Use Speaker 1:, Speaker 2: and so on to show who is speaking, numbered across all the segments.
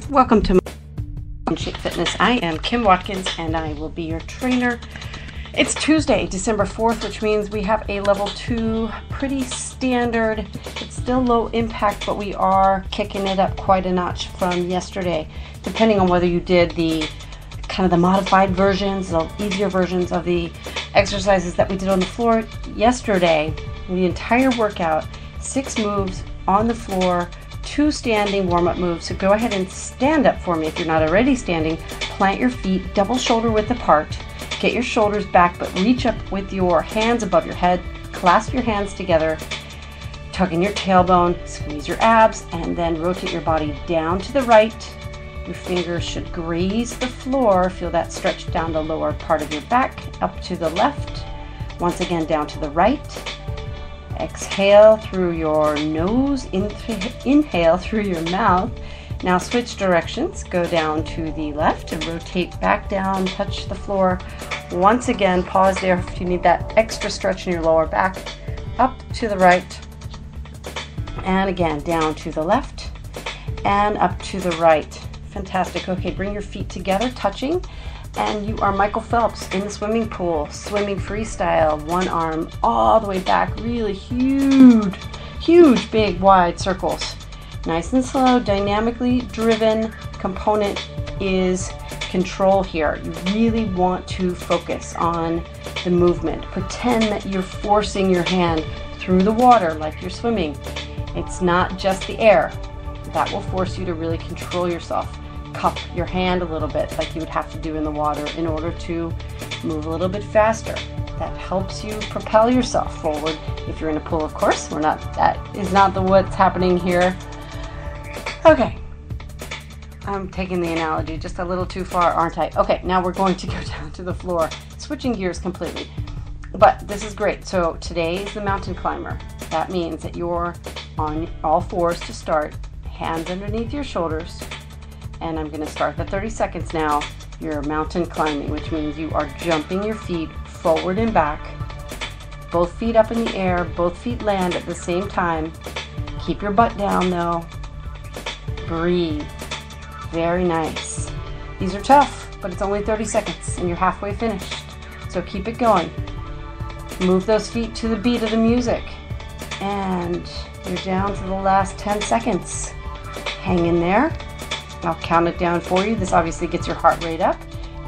Speaker 1: Welcome to Shape Fitness. I am Kim Watkins and I will be your trainer. It's Tuesday, December 4th, which means we have a level 2, pretty standard. It's still low impact, but we are kicking it up quite a notch from yesterday, depending on whether you did the kind of the modified versions, the easier versions of the exercises that we did on the floor yesterday. The entire workout, 6 moves on the floor, 2 standing warm-up moves. So go ahead and stand up for me if you're not already standing. Plant your feet double shoulder width apart. Get your shoulders back, but reach up with your hands above your head. Clasp your hands together. Tuck in your tailbone, squeeze your abs, and then rotate your body down to the right. Your fingers should graze the floor. Feel that stretch down the lower part of your back, up to the left. Once again, down to the right. Exhale through your nose, inhale through your mouth. Now switch directions, go down to the left and rotate back down, touch the floor. Once again, pause there if you need that extra stretch in your lower back. Up to the right, and again, down to the left, and up to the right. Fantastic. Okay, bring your feet together, touching, and you are Michael Phelps in the swimming pool, swimming freestyle, one arm all the way back, really huge, big, wide circles. Nice and slow, dynamically driven component is control here. You really want to focus on the movement. Pretend that you're forcing your hand through the water like you're swimming. It's not just the air. That will force you to really control yourself. Cup your hand a little bit like you would have to do in the water in order to move a little bit faster. That helps you propel yourself forward. If you're in a pool, of course, that is not what's happening here. Okay, I'm taking the analogy just a little too far, aren't I? Okay, now we're going to go down to the floor, switching gears completely. But this is great. So today is the mountain climber. That means that you're on all fours to start, hands underneath your shoulders. And I'm going to start the 30 seconds now. You're mountain climbing, which means you are jumping your feet forward and back. Both feet up in the air, both feet land at the same time. Keep your butt down though. Breathe. Very nice. These are tough, but it's only 30 seconds and you're halfway finished. So keep it going. Move those feet to the beat of the music. And you're down to the last 10 seconds. Hang in there. I'll count it down for you. This obviously gets your heart rate up.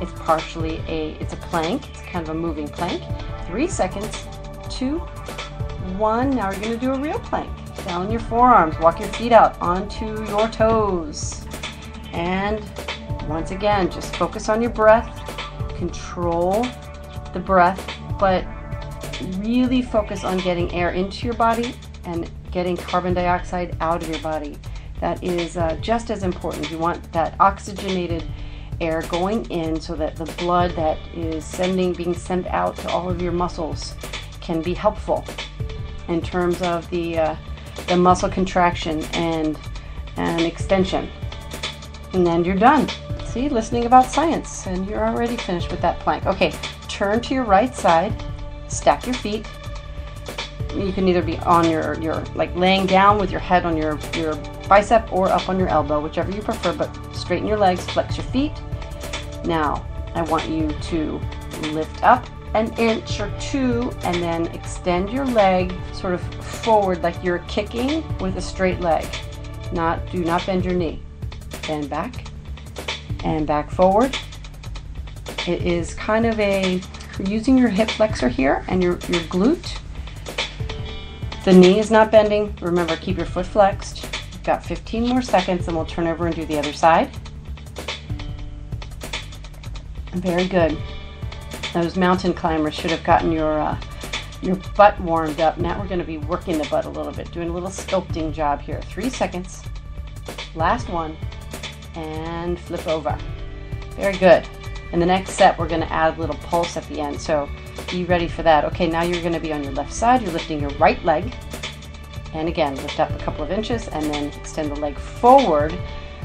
Speaker 1: It's it's a plank. It's kind of a moving plank. 3 seconds, 2, 1. Now we're going to do a real plank. Down on your forearms. Walk your feet out onto your toes. And once again, just focus on your breath. Control the breath, but really focus on getting air into your body and getting carbon dioxide out of your body. That is just as important. You want that oxygenated air going in so that the blood that is being sent out to all of your muscles can be helpful in terms of the muscle contraction and extension. And then you're done. See, listening about science, and you're already finished with that plank. Okay, turn to your right side, stack your feet. You can either be on your like laying down with your head on your bicep or up on your elbow, whichever you prefer, but straighten your legs, flex your feet. Now, I want you to lift up an inch or 2 and then extend your leg sort of forward like you're kicking with a straight leg. Do not bend your knee. Bend back and back forward. It is kind of you're using your hip flexor here and your glute. The knee is not bending. Remember, keep your foot flexed. You've got 15 more seconds and we'll turn over and do the other side. Very good. Those mountain climbers should have gotten your butt warmed up. Now we're going to be working the butt a little bit, doing a little sculpting job here. 3 seconds. Last one. And flip over. Very good. In the next set, we're going to add a little pulse at the end. So be ready for that. Okay, now you're going to be on your left side. You're lifting your right leg. And again, lift up a couple of inches and then extend the leg forward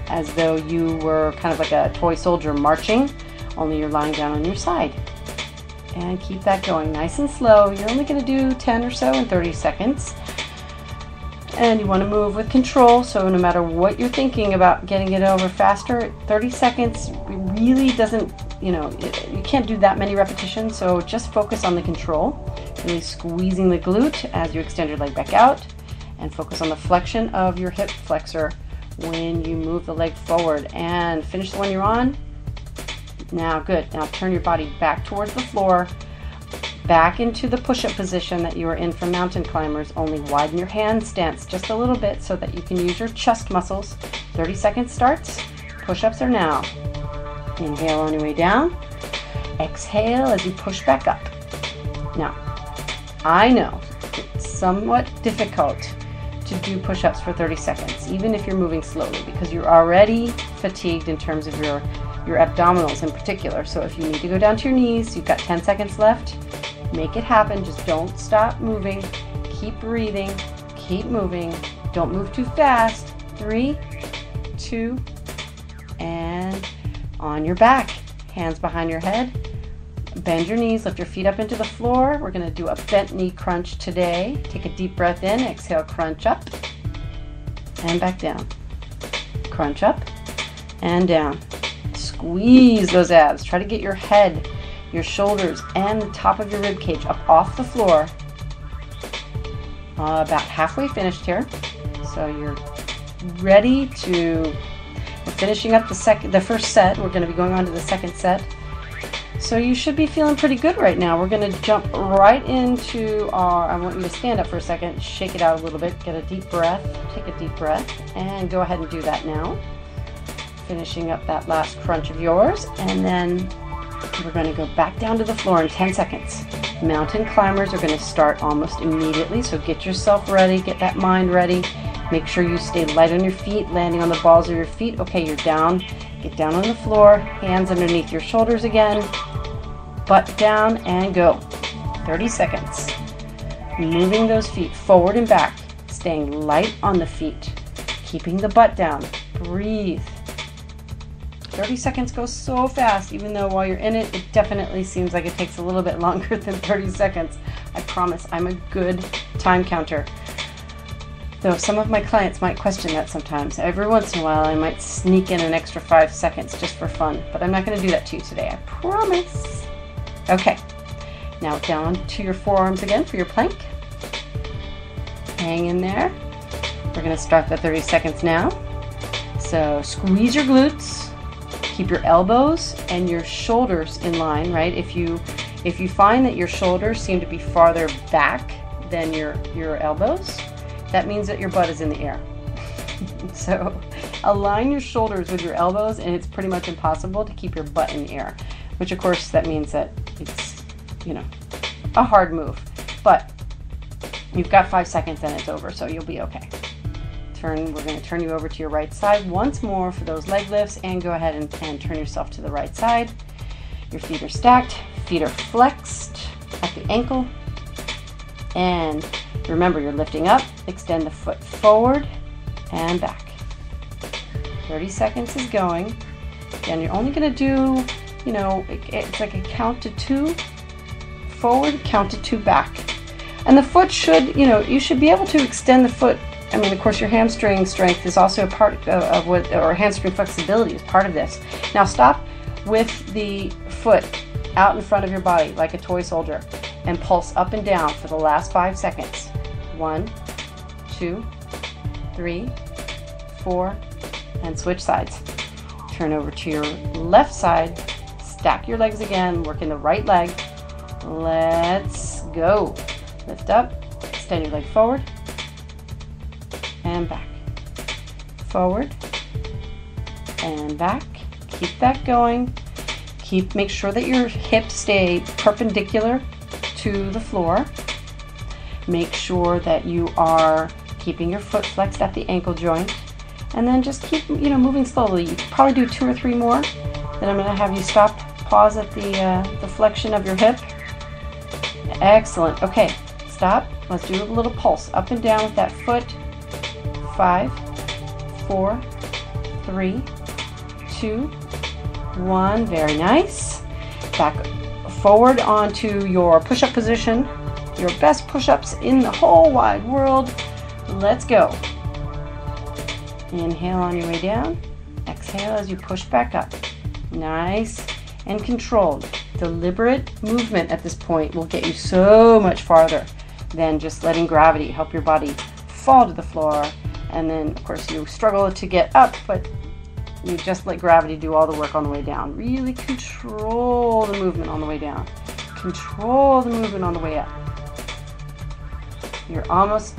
Speaker 1: as though you were kind of like a toy soldier marching, only you're lying down on your side. And keep that going nice and slow. You're only going to do 10 or so in 30 seconds. And you want to move with control, so no matter what you're thinking about getting it over faster, 30 seconds really doesn't, you can't do that many repetitions, so just focus on the control. Really squeezing the glute as you extend your leg back out, and focus on the flexion of your hip flexor when you move the leg forward. And finish the one you're on. Now, good. Now turn your body back towards the floor, back into the push-up position that you were in for mountain climbers, only widen your hand stance just a little bit so that you can use your chest muscles. 30 seconds starts. Push-ups are now. Inhale on your way down. Exhale as you push back up. Now, I know it's somewhat difficult to do push-ups for 30 seconds, even if you're moving slowly, because you're already fatigued in terms of your abdominals in particular. So if you need to go down to your knees, you've got 10 seconds left. Make it happen. Just don't stop moving. Keep breathing. Keep moving. Don't move too fast. 3, 2, and on your back. Hands behind your head. Bend your knees. Lift your feet up into the floor. We're going to do a bent knee crunch today. Take a deep breath in. Exhale, crunch up and back down. Crunch up and down. Squeeze those abs. Try to get your head, your shoulders, and the top of your rib cage up off the floor. About halfway finished here. So you're ready to, we're finishing up the first set. We're going to be going on to the second set. So you should be feeling pretty good right now. We're going to jump right into I want you to stand up for a second, shake it out a little bit, get a deep breath, take a deep breath, and go ahead and do that now. Finishing up that last crunch of yours, and then we're going to go back down to the floor in 10 seconds. Mountain climbers are going to start almost immediately, so get yourself ready, get that mind ready. Make sure you stay light on your feet, landing on the balls of your feet. Okay, you're down. Get down on the floor, hands underneath your shoulders again, butt down, and go. 30 seconds. Moving those feet forward and back, staying light on the feet, keeping the butt down. Breathe. 30 seconds goes so fast, even though while you're in it, it definitely seems like it takes a little bit longer than 30 seconds. I promise I'm a good time counter. Though some of my clients might question that sometimes. Every once in a while I might sneak in an extra 5 seconds just for fun, but I'm not going to do that to you today, I promise. Okay, now down to your forearms again for your plank. Hang in there. We're going to start the 30 seconds now. So squeeze your glutes, keep your elbows and your shoulders in line, right? If you find that your shoulders seem to be farther back than your elbows, that means that your butt is in the air. So align your shoulders with your elbows, and it's pretty much impossible to keep your butt in the air, which of course that means that it's, a hard move. But you've got 5 seconds and it's over, so you'll be okay. We're going to turn you over to your right side once more for those leg lifts, and go ahead and turn yourself to the right side. Your feet are stacked, feet are flexed at the ankle, and remember, you're lifting up. Extend the foot forward and back. 30 seconds is going. Again, you're only going to do, it's like a count to 2 forward, count to 2 back. And the foot should, you should be able to extend the foot. I mean, of course, your hamstring strength is also a part of or hamstring flexibility is part of this. Now stop with the foot out in front of your body like a toy soldier and pulse up and down for the last 5 seconds. 1, 2, 3, 4, and switch sides. Turn over to your left side, stack your legs again, work in the right leg. Let's go. Lift up, extend your leg forward, and back. Forward, and back. Keep that going. Make sure that your hips stay perpendicular to the floor. Make sure that you are keeping your foot flexed at the ankle joint, and then just keep moving slowly. You can probably do 2 or 3 more. Then I'm going to have you stop, pause at the flexion of your hip. Excellent. Okay, stop. Let's do a little pulse up and down with that foot. 5, 4, 3, 2, 1. Very nice. Back forward onto your push-up position. Your best push-ups in the whole wide world. Let's go. Inhale on your way down. Exhale as you push back up. Nice and controlled. Deliberate movement at this point will get you so much farther than just letting gravity help your body fall to the floor. And then, of course, you struggle to get up, but you just let gravity do all the work on the way down. Really control the movement on the way down. Control the movement on the way up. You're almost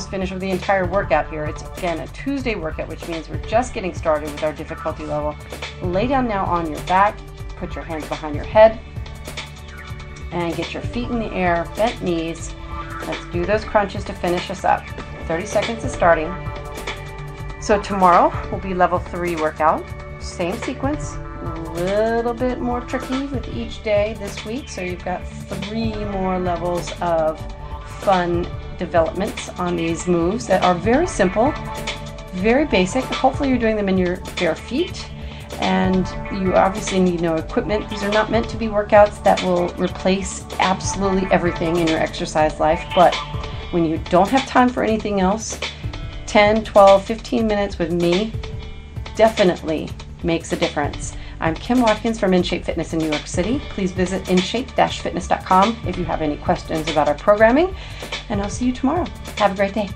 Speaker 1: finished with the entire workout here. It's, again, a Tuesday workout, which means we're just getting started with our difficulty level. Lay down now on your back. Put your hands behind your head. And get your feet in the air, bent knees. Let's do those crunches to finish us up. 30 seconds is starting. So tomorrow will be level 3 workout. Same sequence, a little bit more tricky with each day this week. So you've got 3 more levels of fun developments on these moves that are very simple, very basic. Hopefully you're doing them in your bare feet. And you obviously need no equipment. These are not meant to be workouts that will replace absolutely everything in your exercise life. But when you don't have time for anything else, 10, 12, 15 minutes with me definitely makes a difference. I'm Kim Watkins from InShape Fitness in New York City. Please visit inshape-fitness.com if you have any questions about our programming. And I'll see you tomorrow. Have a great day.